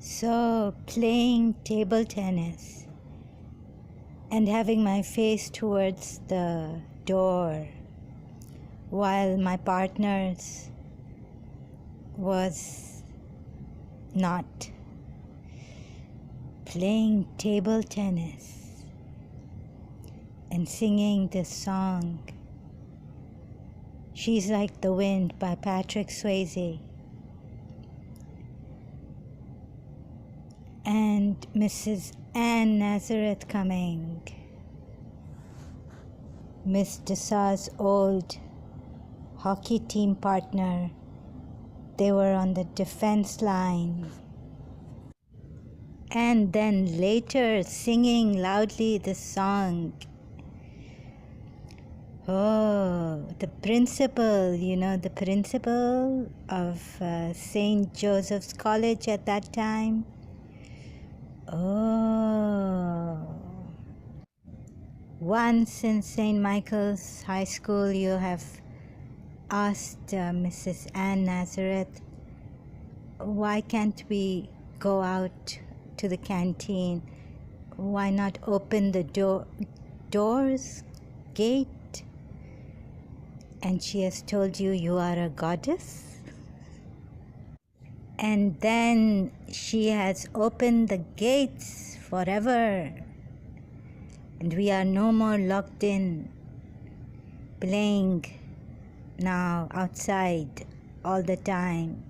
So, playing table tennis and having my face towards the door while my partner's was not. Playing table tennis and singing this song, She's Like the Wind by Patrick Swayze. And Mrs. Ann Nazareth coming, Miss Desau's old hockey team partner. They were on the defense line. And then later singing loudly the song. Oh, the principal, the principal of St. Joseph's College at that time. Oh, once in St. Michael's High School, you have asked Mrs. Ann Nazareth, why can't we go out to the canteen? Why not open the gate? And she has told you, you are a goddess. And then she has opened the gates forever. And we are no more locked in, playing now outside all the time.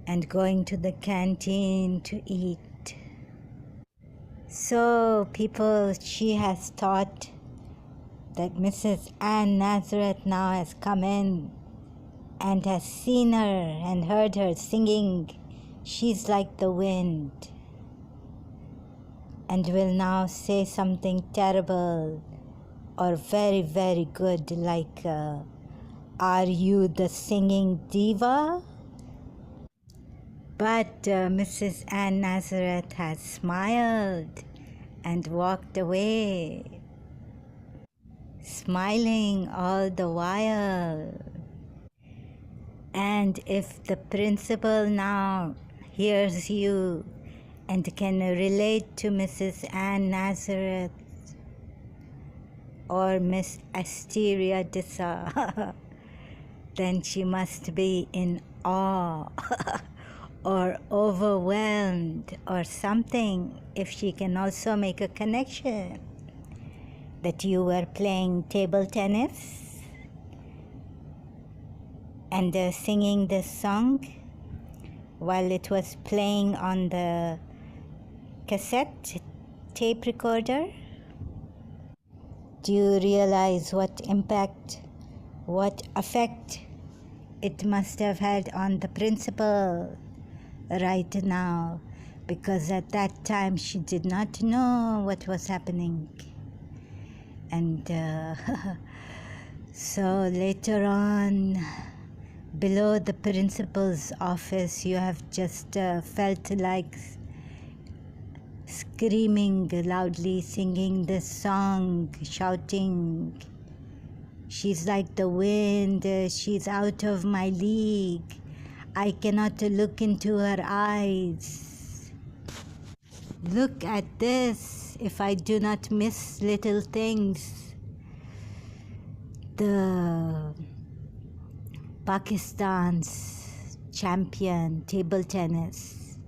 And going to the canteen to eat. So people, she has thought that Mrs. Ann Nazareth now has come in and has seen her and heard her singing She's Like the Wind, and will now say something terrible or very, very good, like, are you the singing diva? But Mrs. Ann Nazareth has smiled and walked away, smiling all the while. And if the principal now hears you and can relate to Mrs. Ann Nazareth or Miss Asteria Dissa, then she must be in awe or overwhelmed or something, if she can also make a connection that you were playing table tennis and singing this song while it was playing on the cassette tape recorder. Do you realize what impact, what effect it must have had on the principal right now? Because at that time she did not know what was happening. And so later on, below the principal's office, you have just felt like screaming loudly, singing this song, shouting, she's like the wind, she's out of my league, I cannot look into her eyes. Look at this, if I do not miss little things. The Pakistan's champion table tennis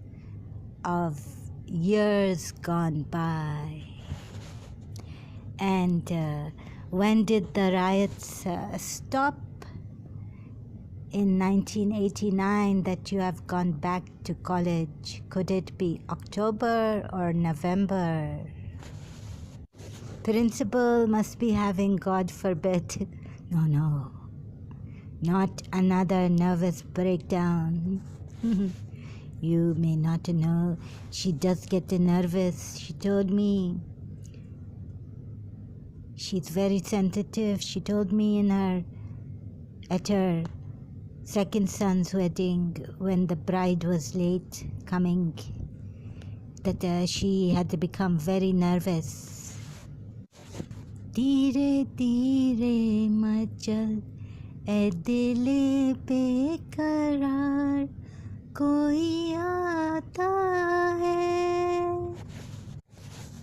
of years gone by. And when did the riots stop? In 1989, that you have gone back to college. Could it be October or November? Principal must be having, God forbid, no, not another nervous breakdown. You may not know, she does get nervous. She told me she's very sensitive. She told me at her second son's wedding, when the bride was late coming, that she had become very nervous. धीरे धीरे मचल ए दिल बेकरार कोई आता है.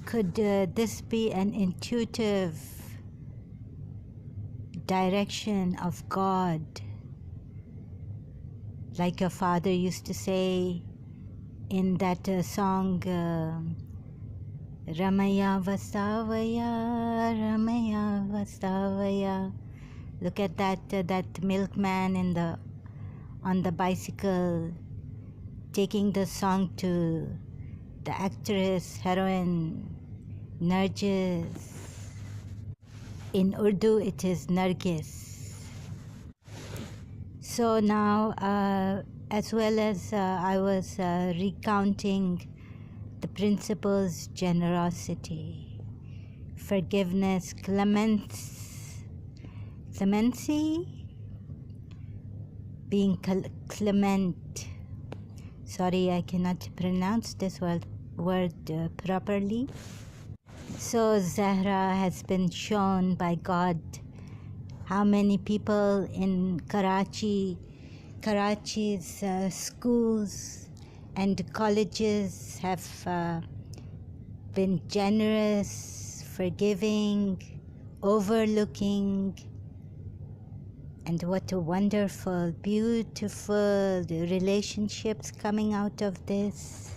Could this be an intuitive direction of God? Like your father used to say in that song, Ramaya Vastavaya, Ramaya Vastavaya. Look at that milkman on the bicycle taking the song to the actress, heroine, Nargis. In Urdu, it is Nargis. So now, as well as I was recounting the principles: generosity, forgiveness, clemency, being clement. Sorry, I cannot pronounce this word properly. So Zahra has been shown by God how many people in Karachi's schools and colleges have been generous, forgiving, overlooking, and what a wonderful, beautiful relationships coming out of this.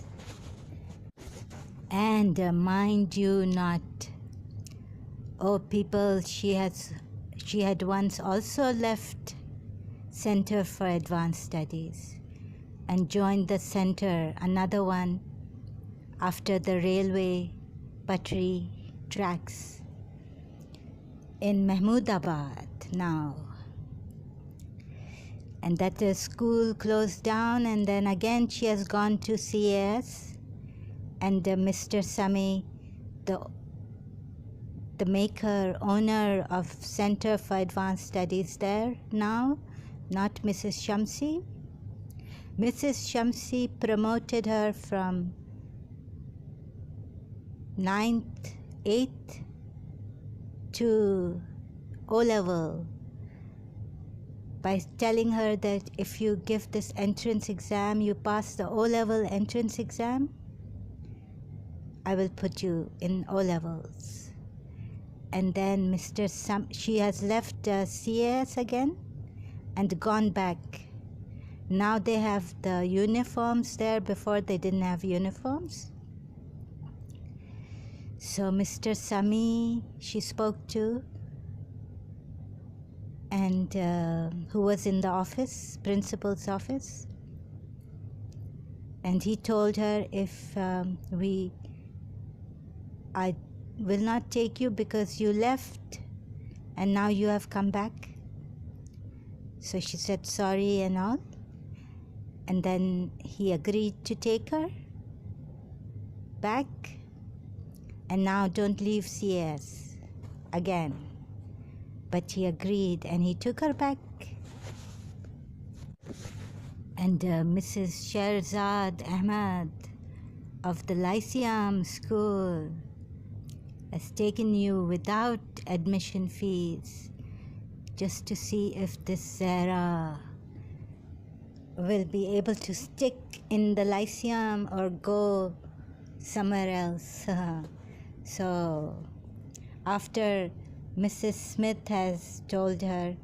And mind you not, oh people, she had once also left Center for Advanced Studies and joined the center, another one, after the railway Patri tracks in Mahmoodabad now. And that school closed down, and then again she has gone to CAS. And Mr. Sami, the maker, owner of Center for Advanced Studies there now, not Mrs. Shamsi. Mrs. Shamsi promoted her from 9th, 8th to O-level by telling her that if you give this entrance exam, you pass the O-level entrance exam, I will put you in O-levels. And then she has left CAS again and gone back. Now they have the uniforms there. Before they didn't have uniforms. So Mr. Sami, she spoke to, and who was in the office, principal's office. And he told her, if I will not take you because you left and now you have come back. So she said sorry and all. And then he agreed to take her back. And now don't leave CS again. But he agreed and he took her back. And Mrs. Sherzad Ahmad of the Lyceum School has taken you without admission fees just to see if this Zahra will be able to stick in the Lyceum or go somewhere else. So after Mrs. Smith has told her,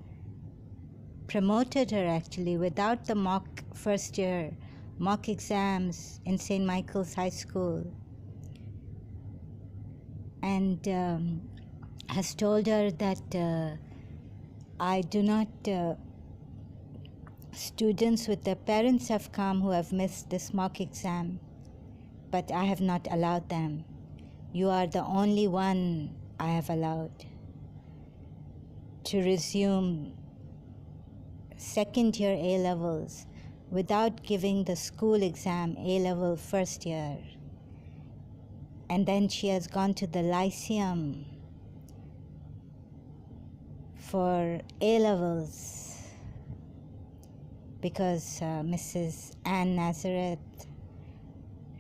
promoted her actually without the first year mock exams in St. Michael's High School, and has told her that I do not, students with their parents have come who have missed this mock exam, but I have not allowed them. You are the only one I have allowed to resume second year A-levels without giving the school exam A-level first year. And then she has gone to the Lyceum for A-levels because Mrs. Ann Nazareth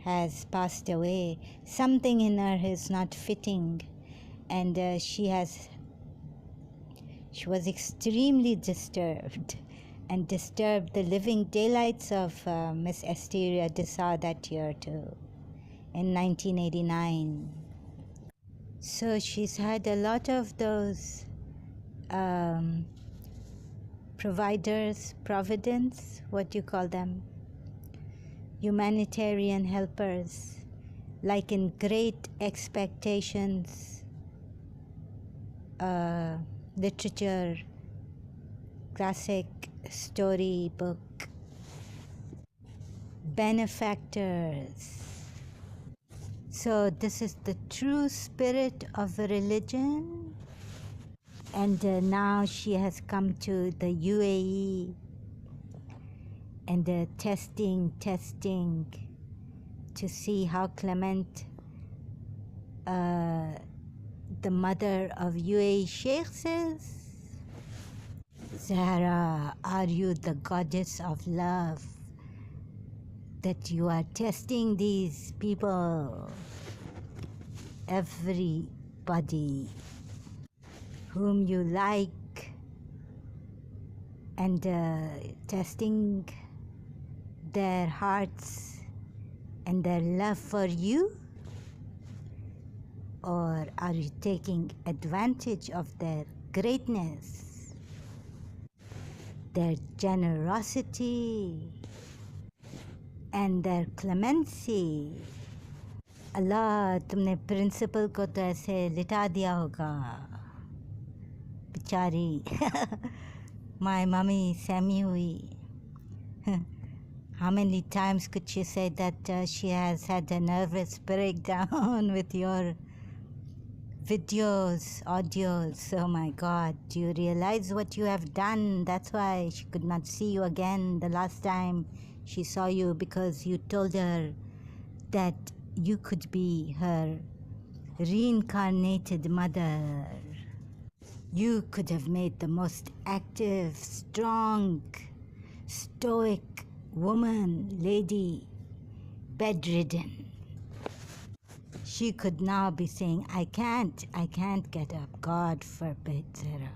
has passed away. Something in her is not fitting, and she was extremely disturbed and disturbed the living daylights of Miss Asteria Dessau that year too, in 1989. So she's had a lot of those providers, providence, what do you call them? Humanitarian helpers, like in Great Expectations, literature, classic story book. Benefactors. So this is the true spirit of a religion. And now she has come to the UAE and testing to see how clement the mother of UAE Sheikhs is. Zahra, are you the goddess of love that you are testing these people, everybody whom you like, and testing their hearts and their love for you? Or are you taking advantage of their greatness, their generosity, and their clemency? अल्लाह तुमने principal को तो ऐसे लिटा दिया होगा बेचारी my mummy Sammy हुई. How many times could she say that she has had a nervous breakdown with your videos, audios? Oh my God, do you realize what you have done? That's why she could not see you again the last time she saw you, because you told her that you could be her reincarnated mother. You could have made the most active, strong, stoic woman, lady, bedridden. She could now be saying, I can't get up. God forbid, Zahra.